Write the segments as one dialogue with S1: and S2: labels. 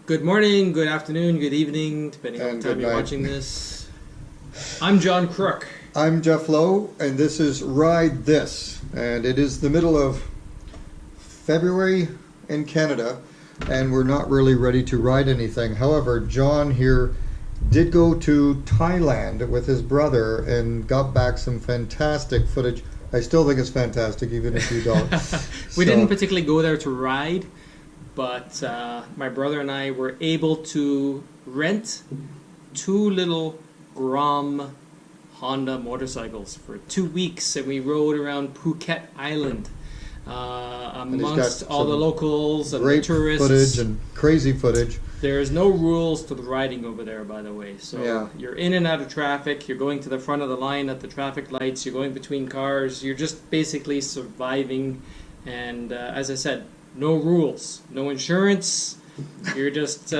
S1: Good morning, good afternoon, good evening, depending on
S2: And
S1: the time
S2: good
S1: you're
S2: night.
S1: watching this. I'm John Crook.
S2: I'm Jeff Lowe, and this is Ride This. And it is the middle of February in Canada, and we're not really ready to ride anything. However, John here did go to Thailand with his brother and got back some fantastic footage. I still think it's fantastic, even if you don't.
S1: We didn't particularly go there to ride, but my brother and I were able to rent two little Grom Honda motorcycles for 2 weeks, and we rode around Phuket Island amongst all the locals and the
S2: great
S1: tourists.
S2: footage and crazy footage.
S1: There's no rules to the riding over there, by the way. So
S2: Yeah.
S1: You're in and out of traffic. You're going to the front of the line at the traffic lights. You're going between cars. You're just basically surviving. And as I said, no rules, no insurance. You're just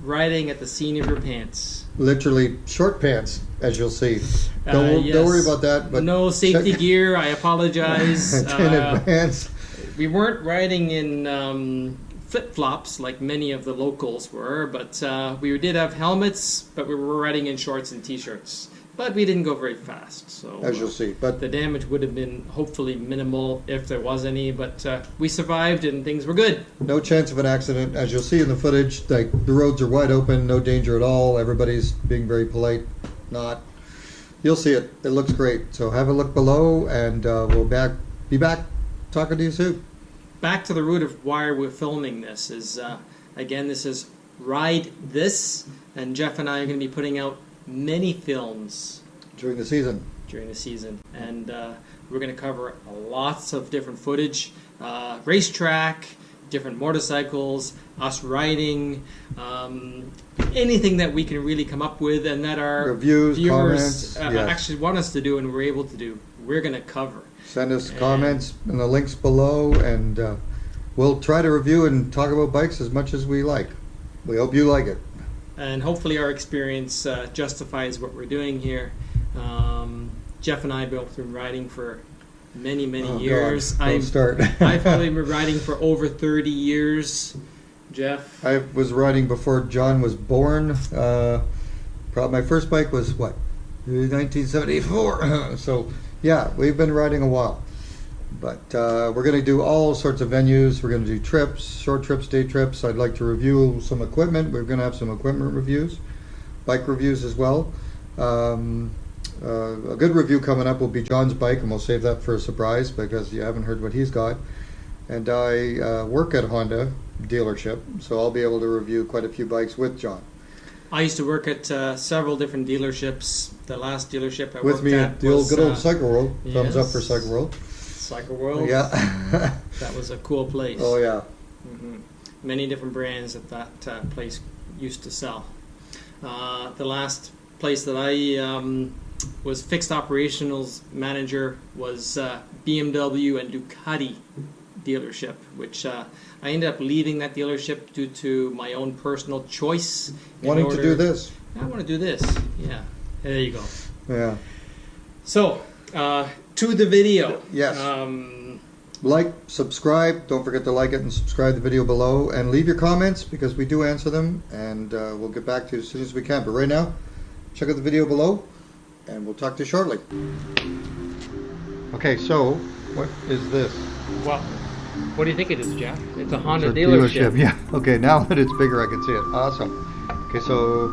S1: riding at the seat of your pants.
S2: Literally short pants, as you'll see. Don't
S1: Yes.
S2: worry about that. But
S1: No safety
S2: check
S1: gear. I apologize.
S2: in advance.
S1: We weren't riding in flip-flops like many of the locals were, but we did have helmets, but we were riding in shorts and t-shirts. But we didn't go very fast, so
S2: As you'll see. But
S1: the damage would have been hopefully minimal if there was any, but we survived and things were good.
S2: no chance of an accident. As you'll see in the footage, like the roads are wide open, no danger at all. Everybody's being very polite. Not. You'll see it. It looks great. So have a look below, and we'll be back talking to you soon.
S1: Back to the root of why we're filming this is, again, this is Ride This, and Jeff and I are going to be putting out many films
S2: During the season.
S1: during the season, and we're going to cover lots of different footage, racetrack, different motorcycles, us riding, anything that we can really come up with and that our
S2: Reviews,
S1: viewers
S2: comments, yes.
S1: actually want us to do and we're able to do, we're going to cover.
S2: Send us
S1: And-
S2: comments in the links below, and we'll try to review and talk about bikes as much as we like. We hope you like it.
S1: And hopefully our experience justifies what we're doing here. Jeff and I have both been riding for many
S2: Oh,
S1: years.
S2: God, don't start.
S1: I've probably been riding for over 30 years. Jeff?
S2: I was riding before John was born. My first bike was, what, 1974. So, yeah, we've been riding a while. But we're going to do all sorts of venues. We're going to do trips, short trips, day trips. I'd like to review some equipment. We're going to have some equipment reviews, bike reviews as well. A good review coming up will be John's bike, and we'll save that for a surprise because you haven't heard what he's got. And I work at a Honda dealership, so I'll be able to review quite a few bikes with John.
S1: I used to work at several different dealerships. The last dealership I
S2: With
S1: worked
S2: me
S1: at
S2: at the old
S1: was,
S2: good old Cycle World. Thumbs up
S1: yes.
S2: for Cycle World.
S1: Cycle World.
S2: Yeah.
S1: That was a cool place.
S2: Oh yeah.
S1: Many different brands that place used to sell. The last place that I was fixed operationals manager was BMW and Ducati dealership, which I ended up leaving that dealership due to my own personal choice.
S2: Wanting to do this.
S1: I want to do this. Yeah. There you go.
S2: Yeah.
S1: So, to the video.
S2: Yes.
S1: Um,
S2: Like, subscribe. Don't forget to like it and subscribe the video below, and leave your comments because we do answer them, and we'll get back to you as soon as we can. But right now, check out the video below, and we'll talk to you shortly. Okay, so what is this?
S1: well, what do you think it is, Jeff? It's a Honda
S2: It's a
S1: dealership.
S2: Yeah. Okay, now that it's bigger, I can see it. Awesome. Okay, so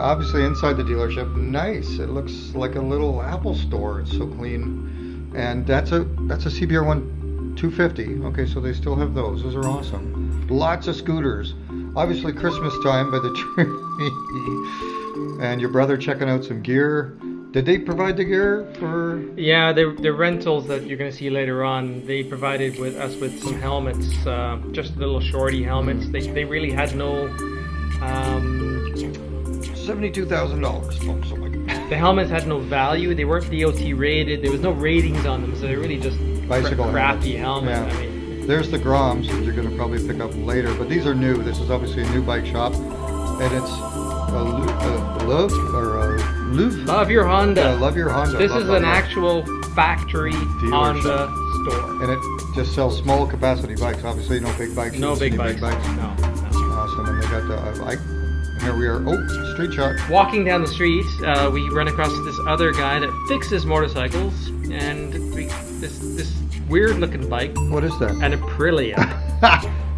S2: obviously inside the dealership, nice. It looks like a little Apple store. It's so clean, and that's a CBR1 250. Okay, so they still have those. Those are awesome. Lots of scooters. Obviously Christmas time by the tree. And your brother checking out some gear. Did they provide the gear for?
S1: Yeah, the rentals that you're going to see later on, they provided with us with some helmets, just little shorty helmets. They really had no.
S2: $72,000. Oh my God.
S1: The helmets had no value. They weren't DOT rated. There was no ratings on them, so they're really just
S2: Bicycle
S1: crappy helmets.
S2: Yeah.
S1: I mean,
S2: There's the Groms that you're going to probably pick up later, but these are new. This is obviously a new bike shop, and it's Love
S1: love your Honda.
S2: Love your Honda.
S1: This
S2: Love,
S1: is
S2: love,
S1: an
S2: love.
S1: actual factory Honda store.
S2: And it just sells small capacity bikes. Obviously, no big bikes.
S1: No
S2: You
S1: big
S2: see
S1: bikes. No.
S2: awesome. And they got the here we are. Oh, street shot.
S1: Walking down the street, we run across this other guy that fixes motorcycles, and this weird looking bike.
S2: What is that?
S1: An Aprilia.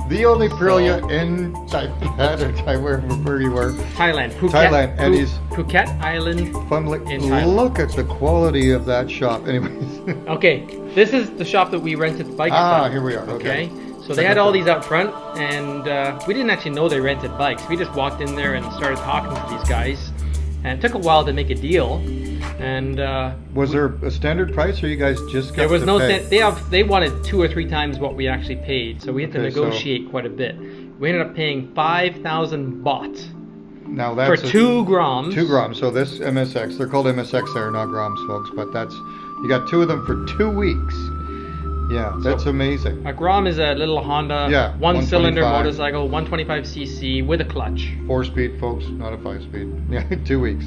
S2: The only Aprilia in Thailand, where you were.
S1: Thailand. Phuket.
S2: Thailand. And he's
S1: Phuket Island in Thailand.
S2: Look at the quality of that shop. Anyways.
S1: Okay, this is the shop that we rented the bike from.
S2: Here we are. Okay.
S1: So they had all these out front, and we didn't actually know they rented bikes. We just walked in there and started talking to these guys, and it took a while to make a deal. And
S2: was there a standard price, or you guys just got
S1: there was
S2: to
S1: no
S2: pay?
S1: They wanted 2 or 3 times what we actually paid, so we had to negotiate quite a bit. We ended up paying 5,000 baht
S2: now that's
S1: for 2 Groms.
S2: 2 Groms. So this MSX, they're called MSX there, not Groms, folks. But that's you got 2 of them for 2 weeks. Yeah, that's amazing.
S1: A Grom is a little Honda, one-cylinder motorcycle, 125cc with a clutch.
S2: 4-speed, folks, not a 5-speed. Yeah, 2 weeks.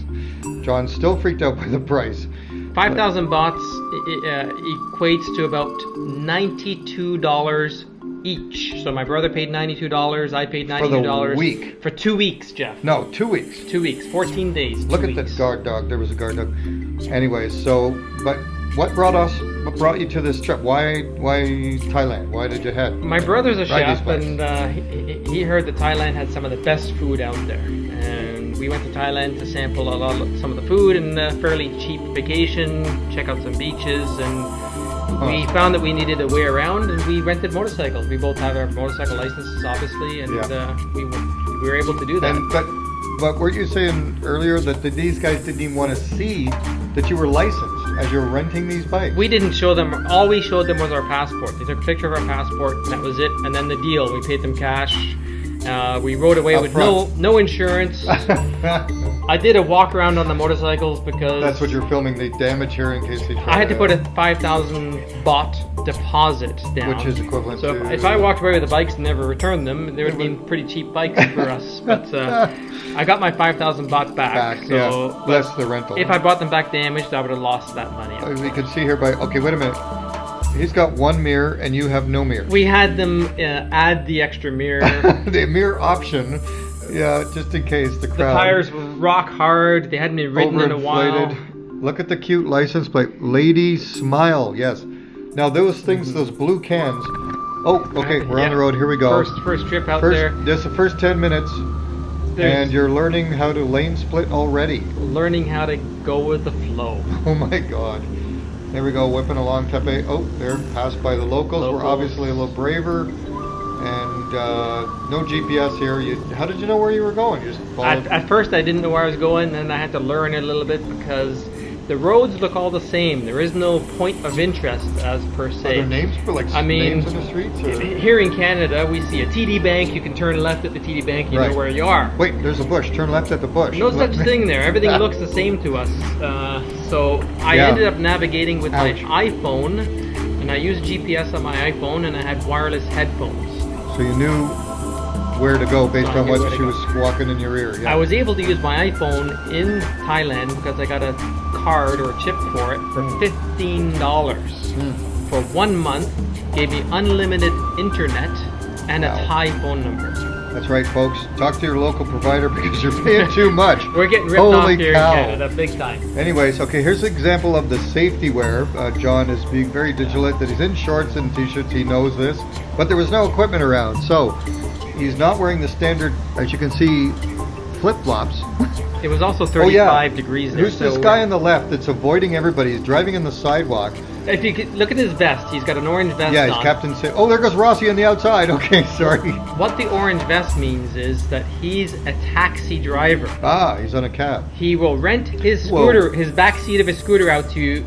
S2: John's still freaked out by the price.
S1: 5,000 bahts equates to about $92 each. So my brother paid $92, I paid $92.
S2: For the week?
S1: For 2 weeks, Jeff.
S2: No, 2 weeks.
S1: 2 weeks, 14 days.
S2: Look at the guard dog. There was a guard dog. Anyways, so, but what brought you to this trip? Why Thailand? Why did you head?
S1: My brother's a chef, and he heard that Thailand had some of the best food out there. And we went to Thailand to sample some of the food and a fairly cheap vacation, check out some beaches, and we found that we needed a way around, and we rented motorcycles. We both have our motorcycle licenses, obviously, and we were able to do that.
S2: But weren't you saying earlier that these guys didn't even want to see that you were licensed as you're renting these bikes?
S1: We didn't show them. All we showed them was our passport. They took a picture of our passport, and that was it. And then the deal. We paid them cash. We rode away with no insurance. I did a walk around on the motorcycles because
S2: that's what you're filming, the damage here in case they try.
S1: I had to put a 5,000 baht deposit down,
S2: which is equivalent
S1: to.
S2: So
S1: if I walked away with the bikes and never returned them, they would have been pretty cheap bikes for us. But I got my 5,000 baht back. So
S2: less the rental.
S1: If I bought them back damaged, I would have lost that money.
S2: We can see here by. Okay, wait a minute. He's got one mirror and you have no mirror.
S1: We had them add the extra mirror.
S2: The mirror option, just in case the crowd.
S1: The tires were rock hard. They hadn't been ridden in a while.
S2: Look at the cute license plate. Lady Smile, yes. Now those things, those blue cans. Oh, okay, we're on the road. Here we go.
S1: First trip out there.
S2: This is the first 10 minutes. And you're learning how to lane split already.
S1: Learning how to go with the flow.
S2: Oh my God. There we go, whipping along Tepe. Oh, they're passed by the locals. We're obviously a little braver. And no GPS here. How did you know where you were going? You just followed?
S1: At first I didn't know where I was going, and I had to learn it a little bit because the roads look all the same. There is no point of interest as per se.
S2: Are there names for names of the streets? Or?
S1: Here in Canada, we see a TD Bank. You can turn left at the TD Bank. You know where you are.
S2: Wait, there's a bush. Turn left at the bush.
S1: No such thing there. Everything looks the same to us. So I ended up navigating with my iPhone, and I used GPS on my iPhone, and I had wireless headphones.
S2: So you knew where to go based on what she was walking in your ear. Yeah.
S1: I was able to use my iPhone in Thailand because I got a card or a chip for it for $15 for 1 month. Gave me unlimited internet and a Thai phone number.
S2: That's right, folks. Talk to your local provider because you're paying too much.
S1: We're getting ripped off here in Canada, big time.
S2: Anyways, okay, here's an example of the safety wear. John is being very vigilant that he's in shorts and t-shirts. He knows this, but there was no equipment around, so he's not wearing the standard, as you can see, flip-flops.
S1: It was also 35 degrees there.
S2: Who's this guy on the left that's avoiding everybody? He's driving in the sidewalk.
S1: If you could look at his vest, he's got an orange vest on.
S2: Yeah, he's Captain Sid. Oh, there goes Rossi on the outside. Okay, sorry.
S1: What the orange vest means is that he's a taxi driver.
S2: He's on a cab.
S1: He will rent his scooter, his back seat of his scooter out to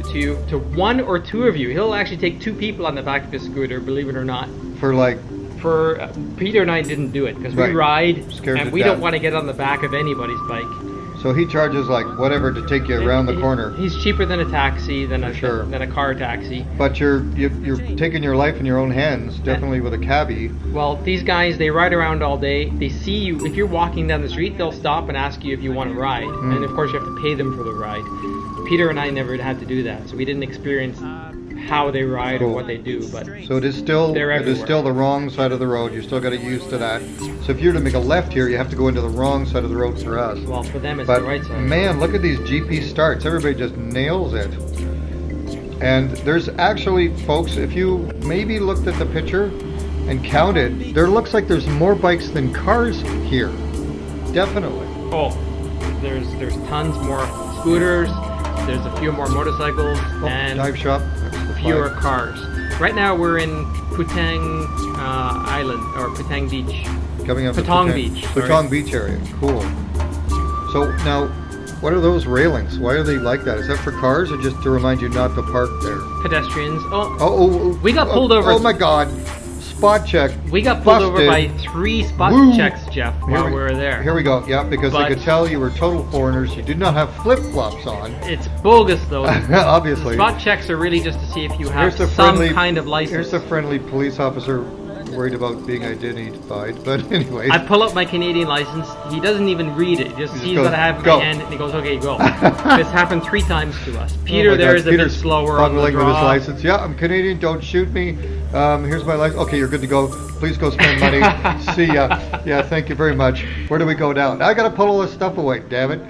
S1: 1 or 2 of you. He'll actually take 2 people on the back of his scooter, believe it or not.
S2: For
S1: Peter and I didn't do it because we ride and we don't want to get on the back of anybody's bike.
S2: So he charges whatever to take you around the corner.
S1: He's cheaper than a taxi, than a car taxi.
S2: But you're taking your life in your own hands, definitely with a cabbie.
S1: Well, these guys, they ride around all day. They see you. If you're walking down the street, they'll stop and ask you if you want to ride. And of course, you have to pay them for the ride. Peter and I never had to do that, so we didn't experience how they ride
S2: Cool.
S1: or what they do, but
S2: So it is still
S1: They're everywhere.
S2: the wrong side of the road. You still got to get used to that. So if you're to make a left here, you have to go into the wrong side of the road for us.
S1: well, for them it's
S2: But
S1: the right side.
S2: man, look at these GP starts. Everybody just nails it. And there's actually, folks, if you maybe looked at the picture and counted, there looks like there's more bikes than cars here. Definitely.
S1: Oh, there's tons more scooters. There's a few more motorcycles
S2: Oh,
S1: and
S2: dive shop. That's the
S1: fewer
S2: flag.
S1: cars. Right now we're in Phuket Island or Phuket Beach.
S2: Coming up to
S1: Patong Beach, sorry.
S2: Patong Beach area. Cool. So now, what are those railings? Why are they like that? Is that for cars or just to remind you not to park there?
S1: Pedestrians.
S2: Oh,
S1: We got pulled over.
S2: Oh my God! Spot check.
S1: We got pulled over
S2: Busted.
S1: by 3 spot
S2: Woo.
S1: checks, Jeff, while we were there.
S2: Here we go. Yeah, because
S1: But-
S2: they could tell you were total foreigners. You did not have flip-flops on.
S1: It's bogus though.
S2: Obviously.
S1: Spot checks are really just to see if you have
S2: Here's the
S1: some
S2: friendly-
S1: kind of license.
S2: Here's a friendly police officer worried about being identified. But anyway.
S1: I pull up my Canadian license. He doesn't even read it. He just sees
S2: goes,
S1: what I have in
S2: "Go."
S1: my hand and he goes, "Okay, go." This happened 3 times to us. Peter
S2: Oh my
S1: there
S2: God,
S1: is a
S2: Peter's
S1: bit slower on the
S2: fumbling with his
S1: draw.
S2: license. Yeah, I'm Canadian. Don't shoot me. Here's my license. Okay, you're good to go. Please go spend money. See ya. Yeah, thank you very much. Where do we go now? Now I gotta pull all this stuff away. Damn it.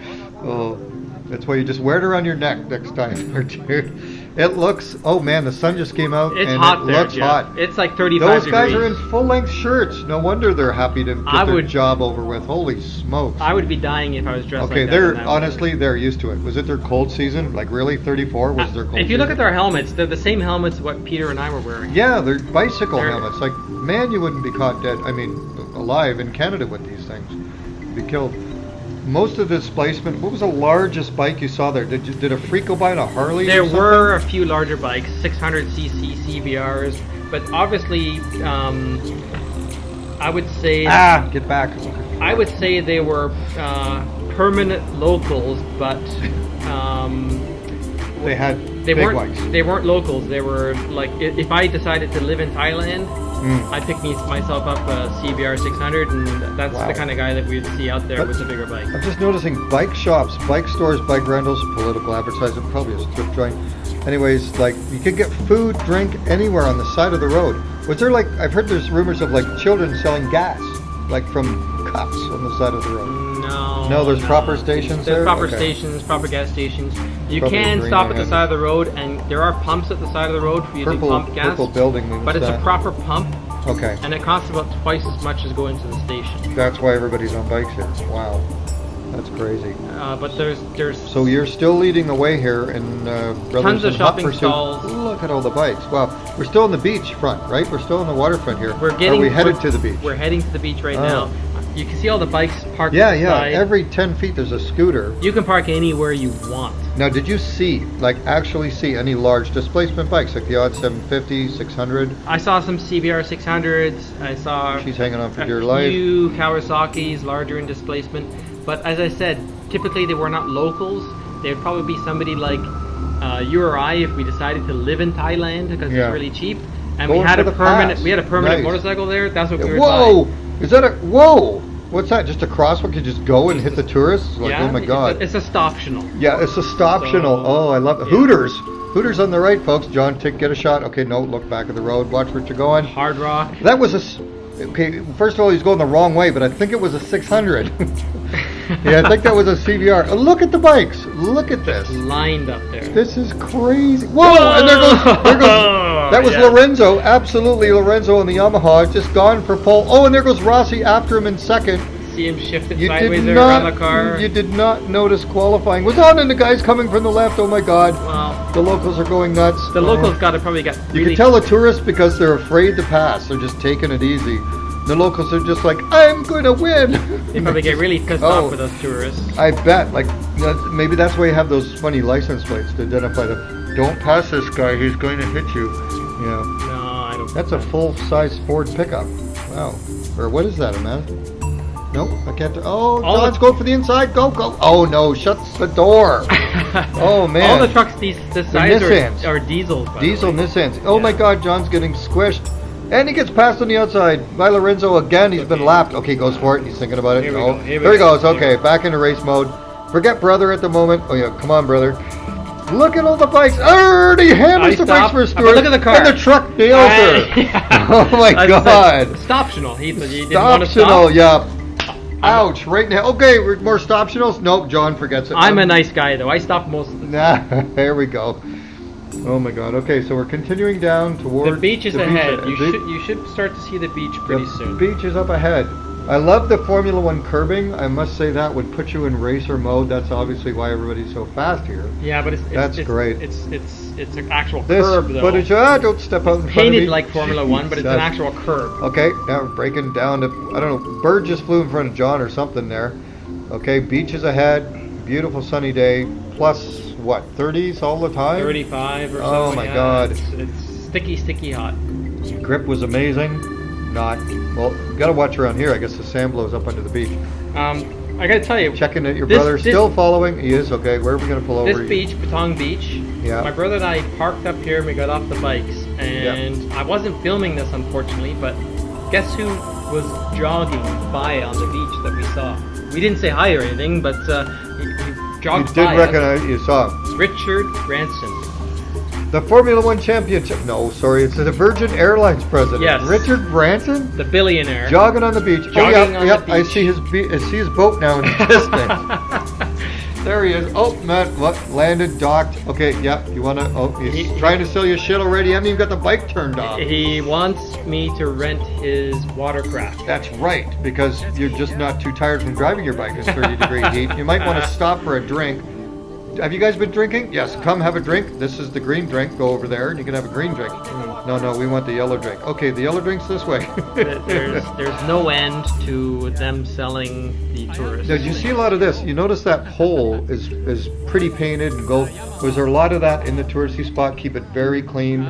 S2: Oh, that's why you just wear it around your neck next time, dude. It looks. Oh man, the sun just came out
S1: It's
S2: and
S1: hot
S2: it
S1: there,
S2: looks
S1: Jeff.
S2: hot.
S1: It's like 35
S2: Those
S1: degrees.
S2: guys are in full-length shirts. No wonder they're happy to get
S1: I
S2: their
S1: would-
S2: job over with. Holy smokes.
S1: I would be dying if I was dressed
S2: Okay,
S1: like that.
S2: they're
S1: in that
S2: honestly they're used to it. Was it their cold season? Like really, 34 was their cold
S1: If you look
S2: season?
S1: at their helmets, they're the same helmets what Peter and I were wearing.
S2: Yeah, they're bicycle
S1: They're-
S2: helmets. Like, man, you wouldn't be caught dead. I mean, alive in Canada with these things. You'd be killed. Most of the displacement. What was the largest bike you saw there? Did a freak go by on a Harley?
S1: There
S2: or something?
S1: were a few larger bikes, 600cc CBRs, but obviously, I would say
S2: Get back.
S1: I would say they were permanent locals, but
S2: They had
S1: they
S2: big
S1: weren't.
S2: bikes.
S1: They weren't locals. They were like if I decided to live in Thailand, I'd pick myself up a CBR 600, and that's
S2: Wow.
S1: the kind of guy that we'd see out there
S2: But-
S1: with a bigger bike.
S2: I'm just noticing bike shops, bike stores, bike rentals, political advertising, probably a thrift joint. Anyways, like you could get food, drink anywhere on the side of the road. Was there like I've heard there's rumors of like children selling gas, like from cups on the side of the road. No, there's proper stations
S1: There's
S2: there?
S1: proper
S2: Okay.
S1: stations, proper gas stations. You
S2: Probably
S1: can
S2: green
S1: stop at the
S2: light.
S1: side of the road, and there are pumps at the side of the road for you to pump gas.
S2: Purple building means
S1: But it's
S2: that.
S1: a proper pump,
S2: Okay,
S1: and it costs about twice as much as going to the station.
S2: that's why everybody's on bikes here. Wow, that's crazy.
S1: But there's
S2: So you're still leading the way here in Brothers
S1: Tons of
S2: in Hot
S1: shopping
S2: Pursuit.
S1: stalls.
S2: Look at all the bikes. Wow, we're still in the beach front, right? We're still on the waterfront here.
S1: we're getting.
S2: Are we headed
S1: we're-
S2: to the beach?
S1: We're heading to the beach right
S2: Oh.
S1: now. You can see all the bikes parked.
S2: Yeah,
S1: at the
S2: yeah.
S1: side.
S2: Every 10 feet there's a scooter.
S1: You can park anywhere you want.
S2: Now, did you see, like, actually see any large displacement bikes, like the odd 750, 600?
S1: I saw some CBR 600s. I saw
S2: She's hanging on for
S1: a
S2: dear life.
S1: few Kawasaki's larger in displacement. But as I said, typically they were not locals. They would probably be somebody like you or I if we decided to live in Thailand because
S2: Yeah.
S1: it's really cheap. And
S2: Going
S1: we had
S2: for
S1: a
S2: the
S1: permanent.
S2: pass.
S1: We had a permanent
S2: Nice.
S1: motorcycle there. That's what we were
S2: Whoa!
S1: buying.
S2: Is that a whoa? What's that? Just a crosswalk? You just go and hit the tourists? Like,
S1: Yeah,
S2: oh my god!
S1: It's a stoptional.
S2: Yeah, it's a stoptional.
S1: So,
S2: Oh, I love it.
S1: yeah.
S2: Hooters. Hooters on the right, folks. John, get a shot. Okay, no, look back at the road. Watch where you're going.
S1: Hard rock.
S2: That was okay. First of all, he's going the wrong way, but I think it was a 600. Yeah, I think that was a CBR. Oh, look at the bikes. Look at this.
S1: Lined up there.
S2: This is crazy. Whoa! And there goes. That was
S1: Yeah.
S2: Lorenzo. Absolutely, Lorenzo on the Yamaha. Just gone for pole. Oh, and there goes Rossi after him in second.
S1: See him shift it
S2: You
S1: sideways
S2: did
S1: there
S2: not.
S1: around the car.
S2: You did not notice qualifying was on, and the guys coming from the left. Oh my God!
S1: Well,
S2: The locals are going nuts.
S1: the locals probably got.
S2: You
S1: really
S2: can tell the tourists because they're afraid to pass. They're just taking it easy. The locals are just like, I'm going to win.
S1: They probably get really pissed
S2: Oh.
S1: off with us tourists.
S2: I bet. Like, maybe that's why you have those funny license plates to identify them. Don't pass this guy. He's going to hit you. Yeah.
S1: No, I don't.
S2: That's a full-size Ford pickup. Wow. Or what is that, man? Nope, I can't. Oh,
S1: All
S2: no,
S1: the-
S2: let's go for the inside. Go, go. Oh no, shuts the door. Oh man.
S1: All the trucks this size
S2: Nissans.
S1: are diesels. By
S2: Diesel
S1: the way.
S2: Nissans. Oh
S1: Yeah.
S2: my God, John's getting squished. And he gets passed on the outside by Lorenzo again. He's been lapped. Okay, goes for it. He's thinking about it.
S1: Here we
S2: Oh,
S1: go, here we
S2: there he
S1: go.
S2: goes. Okay, back into race mode. Forget brother at the moment. Oh yeah, come on, brother. Look at all the bikes. He hammers the brakes for Stuart.
S1: But look at the car.
S2: And the truck nails her.
S1: Yeah.
S2: Oh my God.
S1: Stop optional. He didn't want to
S2: Stop-tional,
S1: stop.
S2: yeah. Ouch, right now. Okay, more stop-optionals? Nope, John forgets it.
S1: I'm a nice guy, though. I stop most of the time.
S2: Nah, there we go. Oh my God. Okay, so we're continuing down towards
S1: The beach is ahead. You should start to see the beach pretty soon.
S2: The beach is up ahead. I love the Formula One curbing. I must say that would put you in racer mode. That's obviously why everybody's so fast here.
S1: Yeah, but
S2: That's great.
S1: It's an actual
S2: This
S1: curb, though.
S2: footage, don't step out in front of me.
S1: Painted like Formula One, but it's an actual curb.
S2: Okay, now we're breaking down to, I don't know, bird just flew in front of John or something there. Okay, beach is ahead, beautiful sunny day, plus what, 30s all the time?
S1: 35 or so.
S2: Oh my God.
S1: It's sticky hot.
S2: Grip was amazing. Not, well, gotta watch around here. I guess the sand blows up under the beach.
S1: I gotta tell you.
S2: Checking that your brother's still following. He is, okay. Where are we gonna pull over?
S1: This beach, Patong Beach.
S2: Yeah.
S1: My brother and I parked up here and we got off the bikes. And I wasn't filming this, unfortunately, but guess who was jogging by on the beach that we saw? We didn't say hi or anything, but he jogged by.
S2: You did recognize, you saw him.
S1: Richard Branson.
S2: The Formula One championship. No, sorry, it's the Virgin Airlines president.
S1: Yes.
S2: Richard Branson?
S1: The billionaire.
S2: Jogging on the beach.
S1: Jogging on the beach.
S2: I see his boat now in the distance. There he is. Oh, man, what? Landed, docked. Okay, yeah, you want to, he's trying to sell you shit already. I haven't even got the bike turned off.
S1: He wants me to rent his watercraft.
S2: That's right, because you're just not too tired from driving your bike in 30-degree heat. You might want to stop for a drink. Have you guys been drinking? Yes, come have a drink. This is the green drink. Go over there and you can have a green drink. No, we want the yellow drink. Okay, the yellow drink's this way.
S1: There's no end to them selling the tourists.
S2: Now, you see a lot of this. You notice that pole is pretty painted and gold. Was there a lot of that in the touristy spot? Keep it very clean.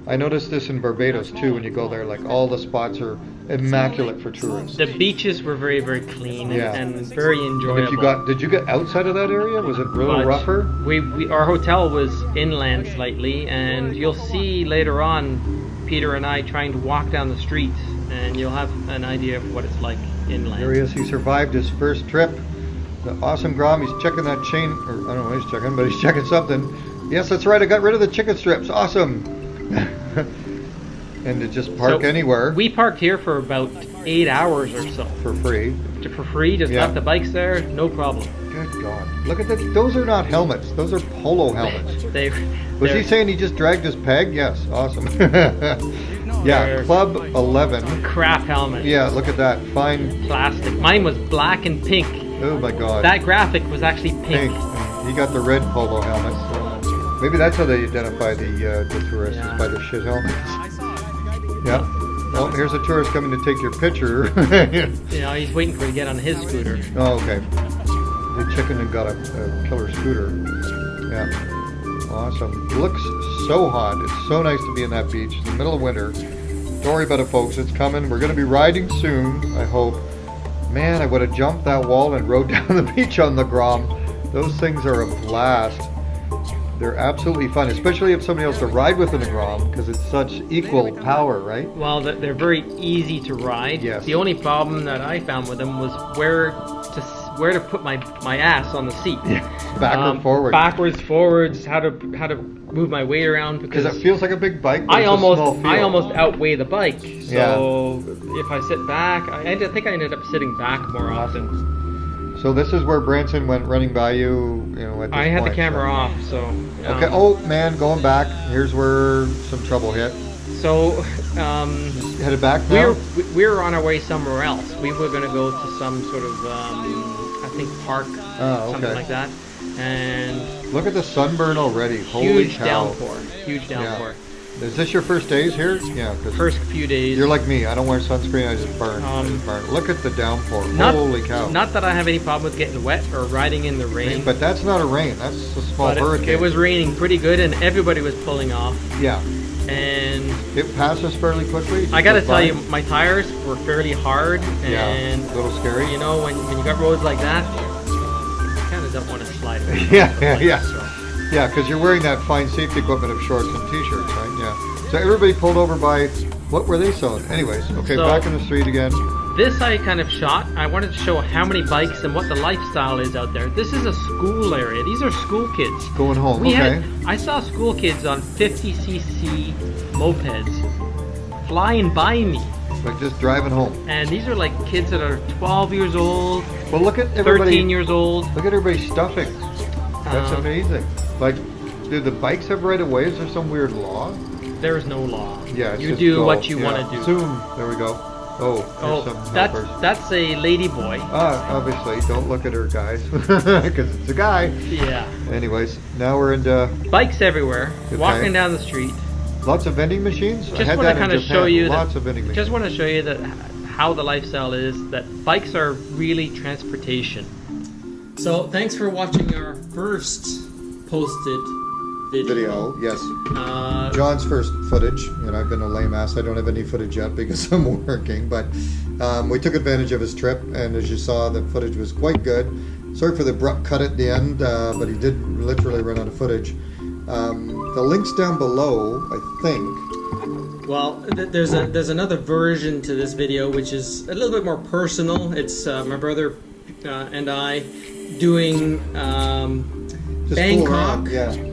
S2: I noticed this in Barbados too. When you go there, like all the spots are immaculate for tourists.
S1: The beaches were very, very clean
S2: Yeah.
S1: and very enjoyable.
S2: And did you get outside of that area? Was it real rougher?
S1: Our hotel was inland slightly, and you'll see later on Peter and I trying to walk down the street, and you'll have an idea of what it's like inland.
S2: There he is. He survived his first trip. The awesome Grom. He's checking that chain. Or I don't know what he's checking, but he's checking something. Yes, that's right. I got rid of the chicken strips. Awesome. And to just park anywhere.
S1: We parked here for about 8 hours or so.
S2: For free.
S1: For free, just left the bikes there, no problem.
S2: Good God. Look at that. Those are not helmets. Those are polo helmets. Was he saying he just dragged his peg? Yes. Awesome. Yeah, Club 11.
S1: Crap helmet.
S2: Yeah, look at that. Fine.
S1: Plastic. Mine was black and pink.
S2: Oh my God.
S1: That graphic was actually pink.
S2: He got the red polo helmet. So maybe that's how they identify the tourists, is by the shit helmets. Yeah. Well, here's a tourist coming to take your picture.
S1: He's waiting for you to get on his scooter.
S2: Oh, okay. The chicken had got a killer scooter. Yeah. Awesome. Looks so hot. It's so nice to be in that beach in the middle of winter. Don't worry about it, folks. It's coming. We're going to be riding soon, I hope. Man, I would have jumped that wall and rode down the beach on the Grom. Those things are a blast. They're absolutely fun, especially if somebody else to ride with in the Grom, because it's such equal power, right?
S1: Well, they're very easy to ride.
S2: Yes.
S1: The only problem that I found with them was where to put my ass on the seat.
S2: Yeah.
S1: Backwards, forwards, how to move my weight around, because
S2: it feels like a big bike.
S1: I almost outweigh the bike. So if I sit back, I think I ended up sitting back more often.
S2: So this is where Branson went running by you, at this
S1: I had
S2: point,
S1: the camera off, so.
S2: Okay. Oh man, going back. Here's where some trouble hit.
S1: So,
S2: headed back now.
S1: We were on our way somewhere else. We were going to go to some sort of, I think, park, something like that. And
S2: look at the sunburn already. Holy cow!
S1: Huge downpour.
S2: Yeah. Is this your first days here? Yeah.
S1: First few days.
S2: You're like me. I don't wear sunscreen. I just burn. Look at the downpour. Holy cow!
S1: Not that I have any problem with getting wet or riding in the rain.
S2: But that's not a rain. That's a small hurricane.
S1: It was raining pretty good, and everybody was pulling off.
S2: Yeah.
S1: And
S2: it passes fairly quickly.
S1: I got to tell you, my tires were fairly hard, and
S2: a little scary.
S1: When you got roads like that, you kind of don't want to slide.
S2: Yeah, because you're wearing that fine safety equipment of shorts and t-shirts, right? Yeah. So everybody pulled over by, what were they selling? Anyways, okay, back in the street again.
S1: this I kind of shot. I wanted to show how many bikes and what the lifestyle is out there. This is a school area. These are school kids.
S2: Going home,
S1: I saw school kids on 50cc mopeds flying by me.
S2: Like just driving home.
S1: And these are like kids that are 12 years old,
S2: Well, look at everybody.
S1: 13 years old.
S2: Look at everybody stuffing. That's amazing. Like, do the bikes have right of way? Is there some weird law?
S1: There is no law.
S2: Yeah, it's
S1: you
S2: just
S1: do
S2: go.
S1: what you
S2: Yeah.
S1: want to do.
S2: Zoom. There we go. Oh, there's some helpers.
S1: that's a lady boy.
S2: Obviously, don't look at her, guys, because it's a guy.
S1: Yeah.
S2: Anyways, now we're into
S1: Bikes everywhere,
S2: Okay.
S1: walking down the street.
S2: lots of vending machines. I
S1: Just
S2: had
S1: want to
S2: that in
S1: kind of
S2: Japan.
S1: show you
S2: Lots
S1: that.
S2: of vending machines.
S1: Just want to show you that how the lifestyle is. That bikes are really transportation. So thanks for watching our first posted video.
S2: Yes.
S1: Uh,
S2: John's first footage, and I've been a lame ass. I don't have any footage yet because I'm working, but we took advantage of his trip, and as you saw, the footage was quite good. Sorry for the abrupt cut at the end, but he did literally run out of footage. The link's down below, I think.
S1: Well, there's another version to this video which is a little bit more personal. It's my brother and I doing
S2: Just
S1: Bangkok,
S2: fool around, yeah.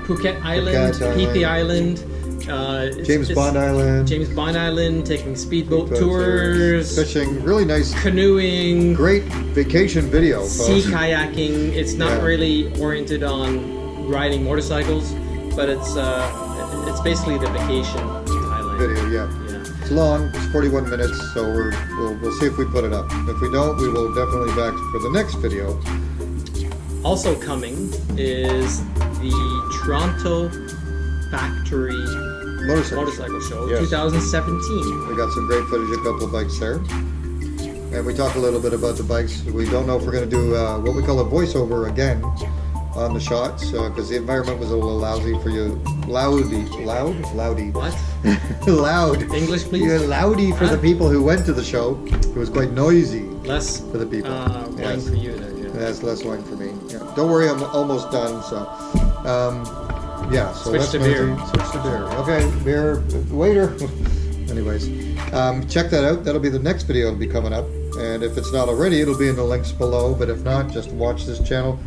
S1: Phuket Island,
S2: Phuket
S1: PP Island,
S2: James Bond Island.
S1: James Bond Island, taking speedboat
S2: Speedboat
S1: tours,
S2: fishing, really nice,
S1: canoeing,
S2: great vacation video.
S1: sea
S2: folks.
S1: kayaking. It's not
S2: Yeah.
S1: really oriented on riding motorcycles, but it's basically the vacation Thailand
S2: Video, yeah.
S1: Yeah.
S2: It's long, it's 41 minutes, so we'll see if we put it up. If we don't, we will definitely back for the next video.
S1: Also coming is the Toronto Factory Motorcycle Show,
S2: Yes.
S1: 2017.
S2: We got some great footage, a couple of bikes there. And we talk a little bit about the bikes. We don't know if we're going to do what we call a voiceover again on the shots, because the environment was a little lousy for you. Loudy.
S1: What?
S2: Loud.
S1: English, please?
S2: Yeah, loudy for the people who went to the show. It was quite noisy
S1: Less
S2: for the people.
S1: wine
S2: Yes.
S1: for you then. Yeah.
S2: That's less wine for me. Yeah. Don't worry, I'm almost done. So, yeah. So
S1: Switch
S2: that's
S1: to beer.
S2: Switch to beer. Okay, beer. Waiter. Anyways, check that out. That'll be the next video. It'll be coming up, and if it's not already, it'll be in the links below. But if not, just watch this channel.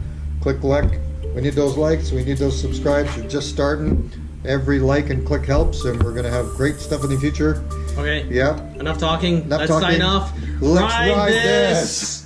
S2: Click like. We need those likes. We need those subscribes. You're just starting. Every like and click helps, and we're gonna have great stuff in the future.
S1: Okay.
S2: Yeah.
S1: Enough talking.
S2: Enough
S1: Let's
S2: talking.
S1: sign off.
S2: Let's ride this.